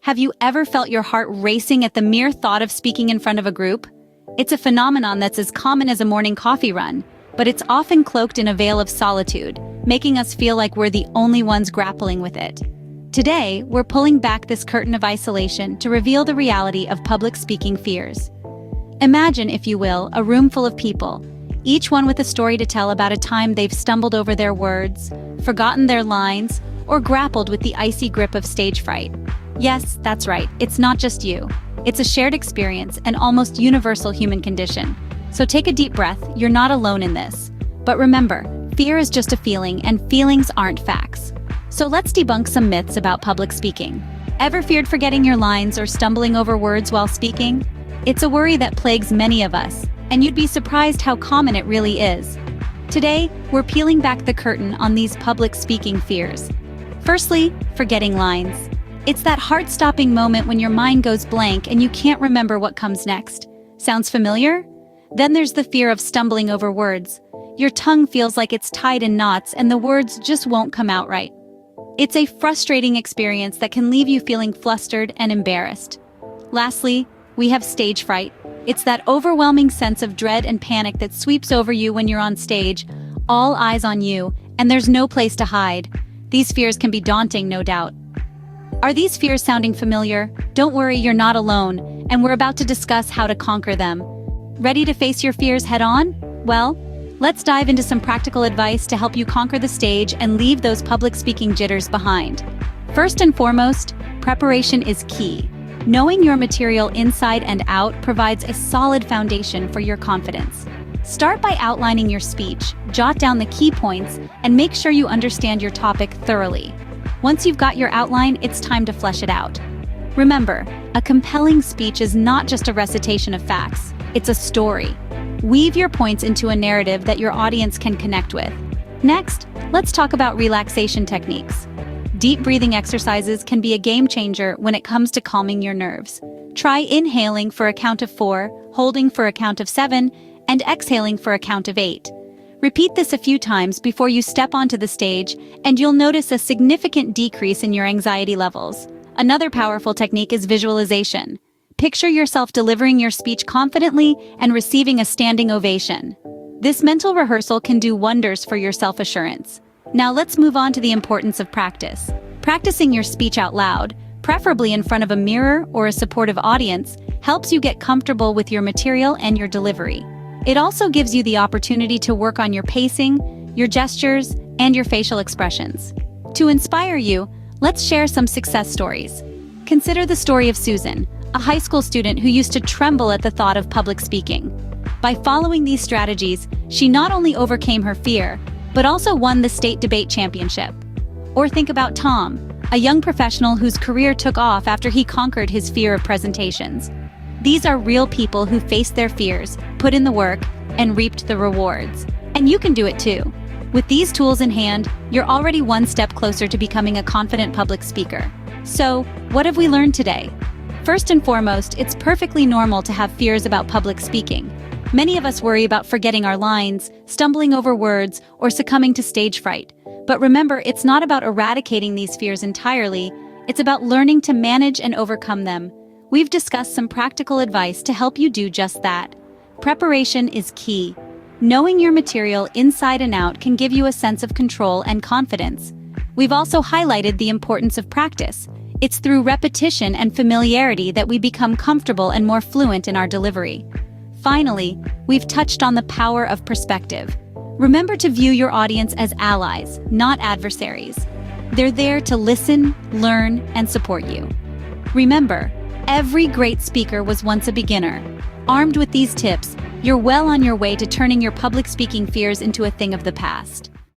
Have you ever felt your heart racing at the mere thought of speaking in front of a group? It's a phenomenon that's as common as a morning coffee run, but it's often cloaked in a veil of solitude, making us feel like we're the only ones grappling with it. Today, we're pulling back this curtain of isolation to reveal the reality of public speaking fears. Imagine, if you will, a room full of people, each one with a story to tell about a time they've stumbled over their words, forgotten their lines, or grappled with the icy grip of stage fright. Yes, that's right, it's not just you. It's a shared experience, an almost universal human condition. So take a deep breath, you're not alone in this. But remember, fear is just a feeling, and feelings aren't facts. So let's debunk some myths about public speaking. Ever feared forgetting your lines or stumbling over words while speaking? It's a worry that plagues many of us, and you'd be surprised how common it really is. Today, we're peeling back the curtain on these public speaking fears. Firstly, forgetting lines. It's that heart-stopping moment when your mind goes blank and you can't remember what comes next. Sounds familiar? Then there's the fear of stumbling over words. Your tongue feels like it's tied in knots and the words just won't come out right. It's a frustrating experience that can leave you feeling flustered and embarrassed. Lastly, we have stage fright. It's that overwhelming sense of dread and panic that sweeps over you when you're on stage, all eyes on you, and there's no place to hide. These fears can be daunting, no doubt. Are these fears sounding familiar? Don't worry, you're not alone, and we're about to discuss how to conquer them. Ready to face your fears head-on? Well, let's dive into some practical advice to help you conquer the stage and leave those public speaking jitters behind. First and foremost, preparation is key. Knowing your material inside and out provides a solid foundation for your confidence. Start by outlining your speech, jot down the key points, and make sure you understand your topic thoroughly. Once you've got your outline, it's time to flesh it out. Remember, a compelling speech is not just a recitation of facts, it's a story. Weave your points into a narrative that your audience can connect with. Next, let's talk about relaxation techniques. Deep breathing exercises can be a game changer when it comes to calming your nerves. Try inhaling for a count of 4, holding for a count of 7, and exhaling for a count of 8. Repeat this a few times before you step onto the stage, and you'll notice a significant decrease in your anxiety levels. Another powerful technique is visualization. Picture yourself delivering your speech confidently and receiving a standing ovation. This mental rehearsal can do wonders for your self-assurance. Now let's move on to the importance of practice. Practicing your speech out loud, preferably in front of a mirror or a supportive audience, helps you get comfortable with your material and your delivery. It also gives you the opportunity to work on your pacing, your gestures, and your facial expressions. To inspire you, let's share some success stories. Consider the story of Susan, a high school student who used to tremble at the thought of public speaking. By following these strategies, she not only overcame her fear, but also won the state debate championship. Or think about Tom, a young professional whose career took off after he conquered his fear of presentations. These are real people who faced their fears, put in the work, and reaped the rewards. And you can do it too. With these tools in hand, you're already one step closer to becoming a confident public speaker. So, what have we learned today? First and foremost, it's perfectly normal to have fears about public speaking. Many of us worry about forgetting our lines, stumbling over words, or succumbing to stage fright. But remember, it's not about eradicating these fears entirely, it's about learning to manage and overcome them. We've discussed some practical advice to help you do just that. Preparation is key. Knowing your material inside and out can give you a sense of control and confidence. We've also highlighted the importance of practice. It's through repetition and familiarity that we become comfortable and more fluent in our delivery. Finally, we've touched on the power of perspective. Remember to view your audience as allies, not adversaries. They're there to listen, learn, and support you. Remember, every great speaker was once a beginner. Armed with these tips, you're well on your way to turning your public speaking fears into a thing of the past.